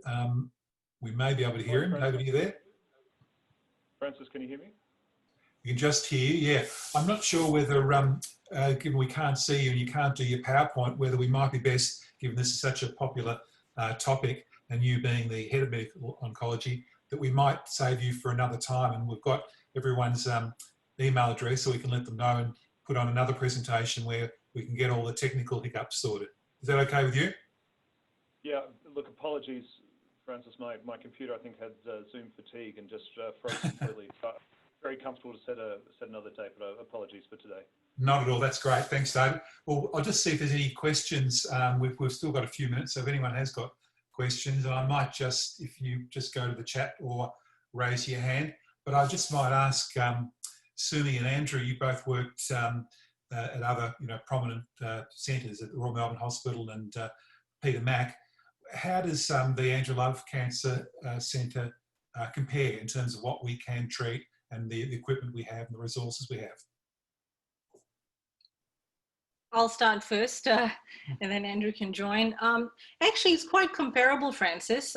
We may be able to hear him. David, are you there? Francis, can you hear me? You can just hear, yeah. I'm not sure whether, given we can't see you and you can't do your PowerPoint, whether we might be best, given this is such a popular topic, and you being the head of medical oncology, that we might save you for another time. And we've got everyone's email address, so we can let them know and put on another presentation where we can get all the technical hiccups sorted. Is that okay with you? Yeah, look, apologies, Francis. My computer, I think, had Zoom fatigue and just froze completely. So very comfortable to set another date, but apologies for today. Not at all. That's great. Thanks, David. Well, I'll just see if there's any questions. We've still got a few minutes, so if anyone has got questions, and I might just, if you just go to the chat or raise your hand, but I just might ask Sumi and Andrew, you both worked at other prominent centres at the Royal Melbourne Hospital and Peter Mac. How does the Andrew Love Cancer Centre compare in terms of what we can treat and the equipment we have and the resources we have? I'll start first and then Andrew can join. Actually, it's quite comparable, Francis.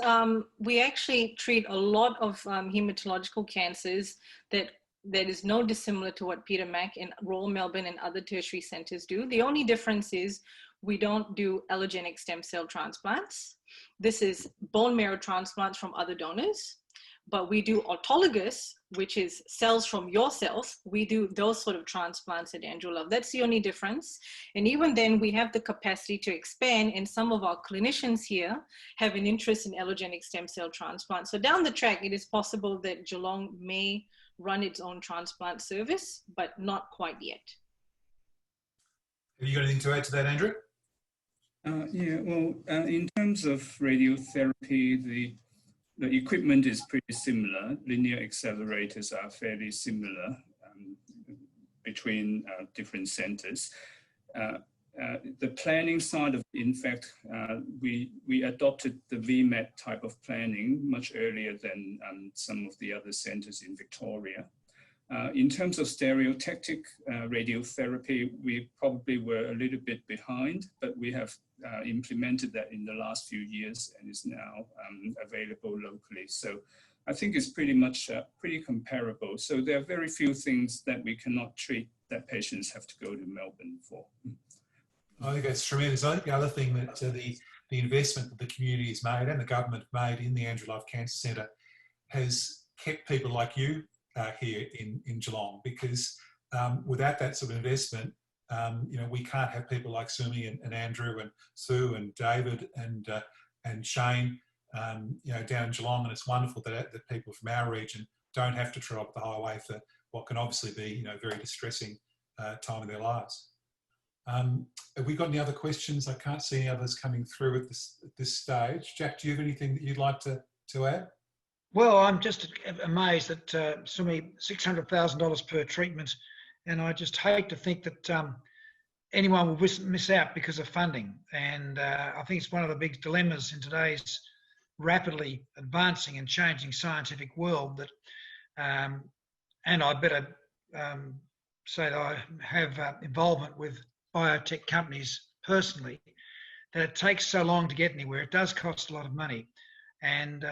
We actually treat a lot of hematological cancers that is no dissimilar to what Peter Mac and Royal Melbourne and other tertiary centres do. The only difference is we don't do allogenic stem cell transplants. This is bone marrow transplants from other donors. But we do autologous, which is cells from yourself. We do those sort of transplants at Andrew Love. That's the only difference. And even then, we have the capacity to expand, and some of our clinicians here have an interest in allogenic stem cell transplant. So down the track, it is possible that Geelong may run its own transplant service, but not quite yet. Have you got anything to add to that, Andrew? Yeah, well, in terms of radiotherapy, the equipment is pretty similar. Linear accelerators are fairly similar between different centers. the planning side of, in fact, we adopted the VMAT type of planning much earlier than some of the other centers in Victoria. In terms of stereotactic radiotherapy, we probably were a little bit behind, but we have implemented that in the last few years and is now available locally. So I think it's pretty much pretty comparable. So there are very few things that we cannot treat that patients have to go to Melbourne for. I think that's tremendous. I think the other thing that the investment that the community has made and the government made in the Andrew Love Cancer Centre has kept people like you here in Geelong, because without that sort of investment, you know, we can't have people like Sumi and Andrew and Sue and David and Shane, you know, down in Geelong. And it's wonderful that people from our region don't have to travel up the highway for what can obviously be, you know, very distressing time in their lives. Have we got any other questions? I can't see any others coming through at this stage. Jack, do you have anything that you'd like to add? Well, I'm just amazed that Sumi, $600,000 per treatment, and I just hate to think that anyone will miss out because of funding. And I think it's one of the big dilemmas in today's rapidly advancing and changing scientific world that, and I better say that I have involvement with biotech companies personally, that it takes so long to get anywhere. It does cost a lot of money. And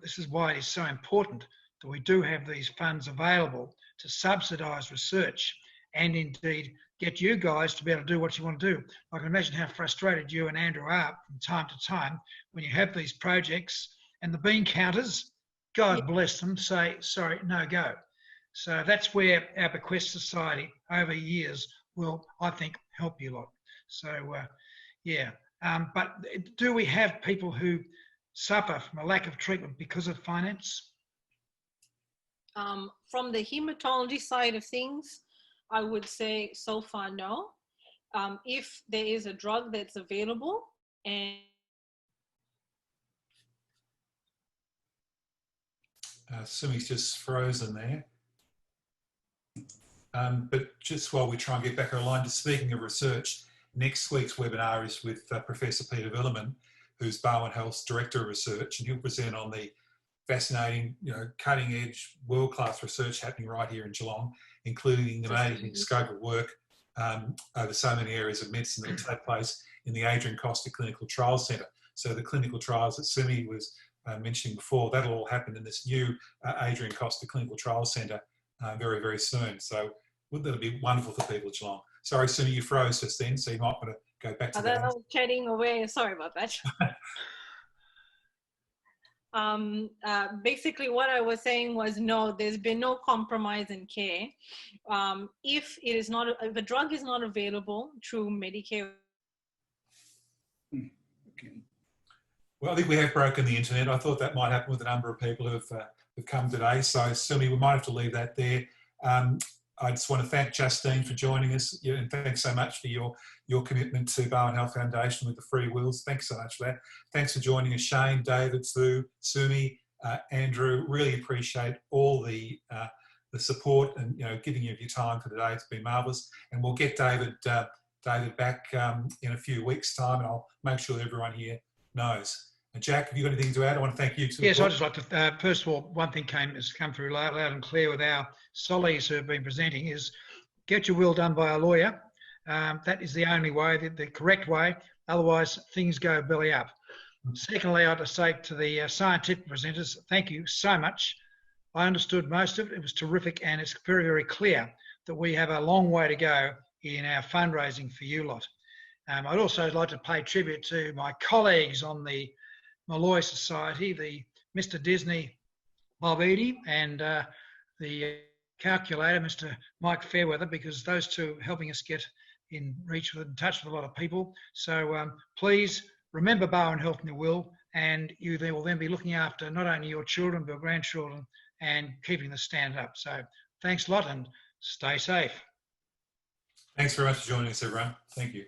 this is why it is so important that we do have these funds available to subsidise research and indeed get you guys to be able to do what you want to do. I can imagine how frustrated you and Andrew are from time to time when you have these projects and the bean counters, God bless them, say, sorry, no go. So that's where our Bequests Society over years will, I think, help you lot. So, yeah. But do we have people who suffer from a lack of treatment because of finance? From the hematology side of things, I would say so far no. If there is a drug that's available and Sumi's just frozen there. But just while we try and get back online, just speaking of research, next week's webinar is with Professor Peter Villeman, who's Barwon Health's Director of Research, and he'll present on the fascinating, you know, cutting-edge, world-class research happening right here in Geelong, including the amazing scope of work over so many areas of medicine that will take place in the Adrian Costa Clinical Trials Centre. So the clinical trials that Sumi was mentioning before, that'll all happen in this new Adrian Costa Clinical Trials Centre very, very soon. So that'll be wonderful for people at Geelong. Sorry, Sumi, you froze just then, so you might want to go back to that. I was chatting away. Sorry about that. Basically, what I was saying was no, there's been no compromise in care. If a drug is not available through Medicare. Okay. Well, I think we have broken the internet. I thought that might happen with a number of people who've come today. So, Sumi, we might have to leave that there. I just want to thank Justine for joining us, and thanks so much for your commitment to Barwon Health Foundation with the free wills. Thanks so much for that. Thanks for joining us, Shane, David, Sue, Sumi, Andrew. Really appreciate all the support and, you know, giving you your time for today. It's been marvellous, and we'll get David back in a few weeks' time, and I'll make sure that everyone here knows. And Jack, have you got anything to add? I want to thank you too. Yes, I'd just like to, first of all, one thing has come through loud and clear with our solis who have been presenting is get your will done by a lawyer. That is the only way, the correct way. Otherwise, things go belly up. Secondly, I'd say to the scientific presenters, thank you so much. I understood most of it. It was terrific, and it's very, very clear that we have a long way to go in our fundraising for you lot. I'd also like to pay tribute to my colleagues on the Malloy Society, the Mr. Disney, Bob Eady, and the calculator, Mr. Mike Fairweather, because those two are helping us get in touch with a lot of people. So please remember Barwon Health in your will, and you will then be looking after not only your children, but grandchildren, and keeping the standard up. So thanks a lot and stay safe. Thanks very much for joining us, everyone. Thank you.